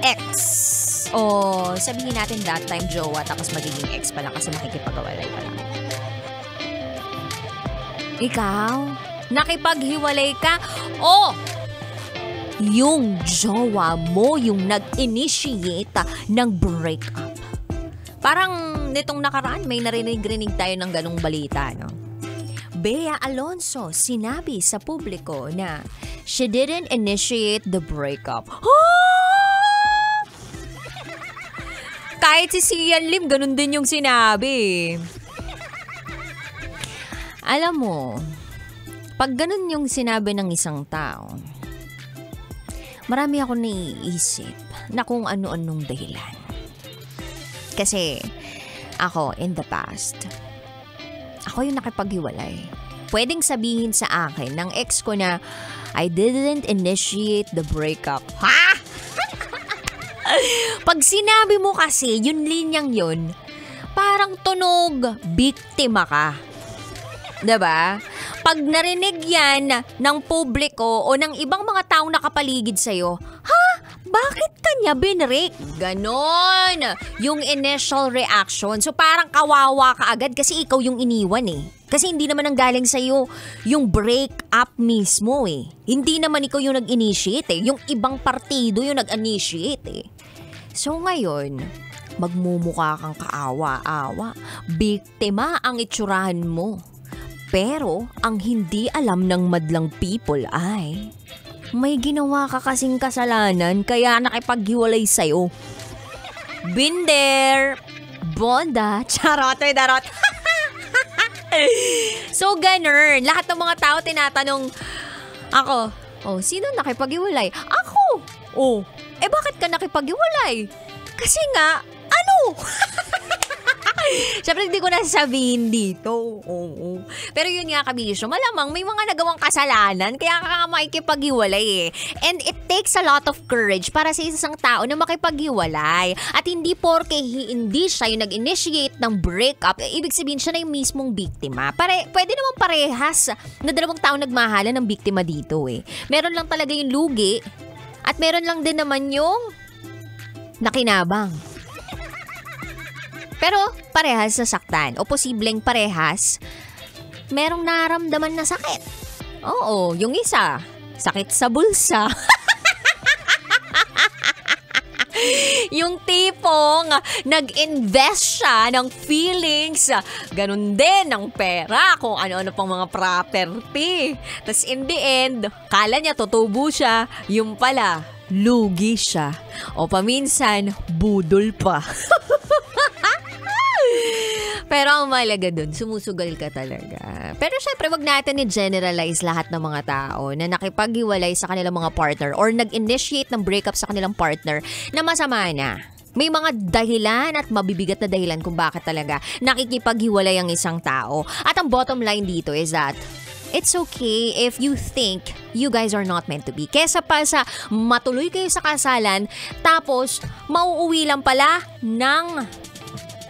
ex. O sabihin natin that time jowa tapos magiging ex pa lang kasi makikipag-awalay pa lang. Ikaw, nakipaghiwalay ka o yung jowa mo yung nag-initiate ng breakup? Parang nitong nakaraan may narinig-rinig tayo ng ganong balita, no? Bea Alonzo sinabi sa publiko na she didn't initiate the breakup. Kahit si Sian Lim, ganun din yung sinabi. Alam mo, pag ganun yung sinabi ng isang tao, marami ako naiisip na kung ano-anong dahilan. Kasi ako, in the past, ako yung nakipaghiwalay. Pwedeng sabihin sa akin ng ex ko na I didn't initiate the breakup. Ha? Pag sinabi mo kasi, yung linyang yun, parang tunog, biktima ka. Diba? Pag narinig yan ng publiko o ng ibang mga taong nakapaligid sa'yo, ha? Bakit kanya binrik? Ganon yung initial reaction. So parang kawawa ka agad kasi ikaw yung iniwan eh. Kasi hindi naman ang galing sa'yo yung break up mismo eh. Hindi naman ikaw yung nag-initiate eh. Yung ibang partido yung nag-initiate eh. So ngayon, magmumukha kang kaawa-awa. Biktima ang itsurahan mo. Pero ang hindi alam ng madlang people ay may ginawa ka kasing kasalanan kaya nakipaghiwalay sa'yo. Been there. Bonda. Charot, may darot. So, ganun. Lahat ng mga tao tinatanong ako, sino nakipaghiwalay? Ako. Bakit ka nakipaghiwalay? Kasi nga, ano? Siyempre, hindi ko nasasabihin dito. Pero yun nga, kabisyo, malamang may mga nagawang kasalanan kaya ka makikipaghiwalay eh. And it takes a lot of courage para sa isang tao na makipaghiwalay. At hindi porke hindi siya yung nag-initiate ng breakup, ibig sabihin siya na yung mismong biktima. Pwede naman parehas na dalawang tao nagmahalan ng biktima dito eh. Meron lang talaga yung lugi at meron lang din naman yung nakinabang. Pero parehas nasaktan o posibleng parehas merong naramdaman na sakit. Oo, yung isa, sakit sa bulsa. Yung tipong nag-invest siya ng feelings, ganun din ng pera, kung ano-ano pang mga property. Tapos in the end, kala niya tutubo siya, yung pala, lugi siya. O paminsan, budol pa. Pero ang mahalaga dun, sumusugal ka talaga. Pero syempre, wag natin i-generalize lahat ng mga tao na nakipaghiwalay sa kanilang mga partner or nag-initiate ng breakup sa kanilang partner na masama na. May mga dahilan at mabibigat na dahilan kung bakit talaga nakikipaghiwalay ang isang tao. At ang bottom line dito is that it's okay if you think you guys are not meant to be. Kesa pa sa matuloy kayo sa kasalan, tapos mauuwi lang pala ng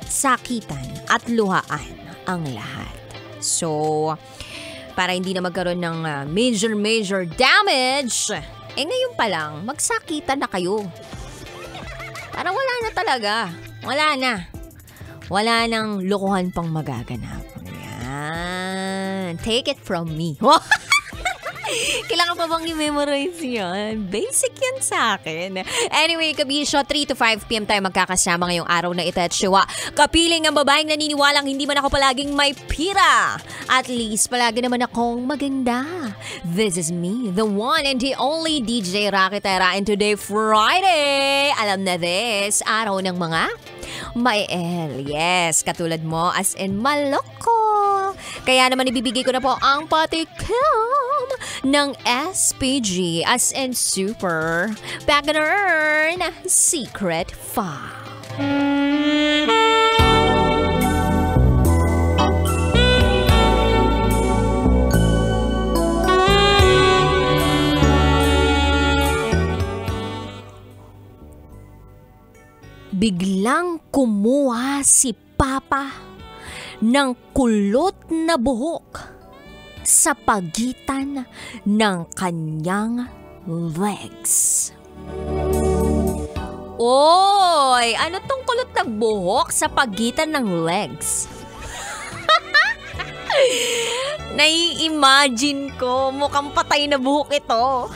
sakitan at luhaan ang lahat. So, para hindi na magkaroon ng major damage, ngayon pa lang, magsakitan na kayo. Para wala na talaga. Wala nang lokohan pang magaganap. Yan. Take it from me. Kailangan pa bang i-memorize yan? Basic yan sa akin. Anyway, kabisyo, 3 to 5 p.m. tayo magkakasama ngayong araw na ito at sywa. Kapiling ang babaeng naniniwalang hindi man ako palaging may pira. At least, palagi naman akong maganda. This is me, the one and the only DJ Rakitera. And today, Friday, alam na this, araw ng mga Mael. Yes, katulad mo, as in maloko. Kaya naman ibibigay ko na po ang patikim ng SPG as in Super Pagganern Secret File. Biglang kumuha si Papa ng kulot na buhok sa pagitan ng kanyang legs. Hoy! Ano tong kulot na buhok sa pagitan ng legs? Nai-imagine ko, mukhang patay na buhok ito.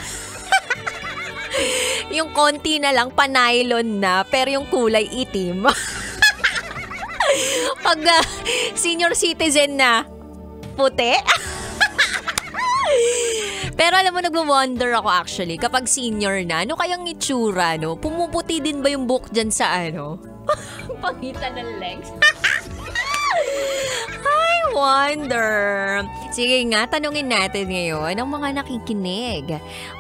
Yung konti na lang pa-nylon na, pero yung kulay itim. Pag senior citizen na, puti. Pero alam mo, nagwo-wonder ako actually, kapag senior na, ano kayang itsura, no? Pumuputi din ba yung buhok dyan sa pagitan ng legs? I wonder. Sige nga, tanungin natin ngayon ang mga nakikinig.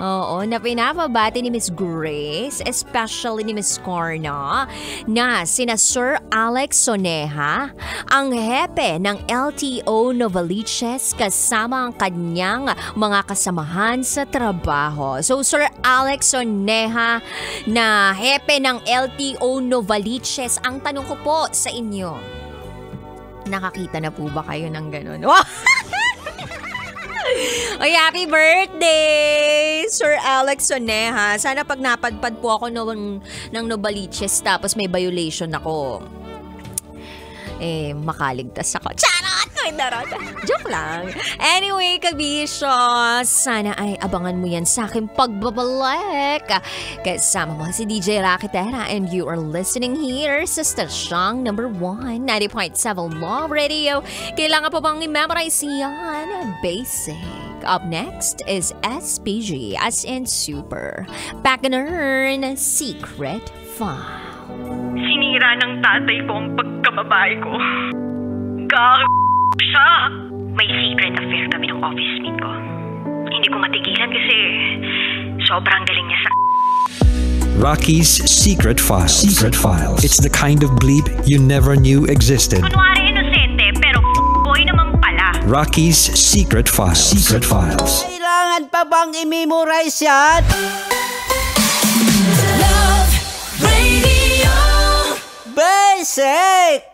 Oo, na pinapabati ni Miss Grace, especially ni Miss Corna, na sina Sir Alex Soneha, ang hepe ng LTO Novaliches kasama ang kanyang mga kasamahan sa trabaho. So, Sir Alex Soneha na hepe ng LTO Novaliches, ang tanong ko po sa inyo, nakakita na po ba kayo ng ganun? Oy, happy birthday, Sir Alex Soneha. Sana pag napadpad po ako ng Novaliches tapos may violation ako, makaligtas ako. Charot! Joke lang. Anyway, kabisyo, sana ay abangan mo yan sa aking pagbabalik. Kasama mo si DJ Rakitera and you are listening here sa stasyong number 1, 90.7 Love Radio. Kailangan pa bang i-memorize yan? Basic. Up next is SPG as in Super. Back in Earn, Secret File. Sinira ng tatay ko ang pagkababae ko. Siya. May secret affair kami ng office mate ko. Hindi ko matigilan kasi sobrang galing niya sa... Rocky's Secret Files. Secret Files. It's the kind of bleep you never knew existed. Kunwari inosente pero boy naman pala. Rocky's Secret Files. Secret Files. Kailangan pa bang i-memorize yan? Love Radio. Basic!